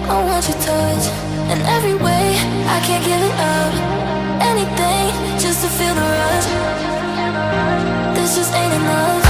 I want your touch in every way. I can't give it up. Anything just to feel the rush. This just ain't enough.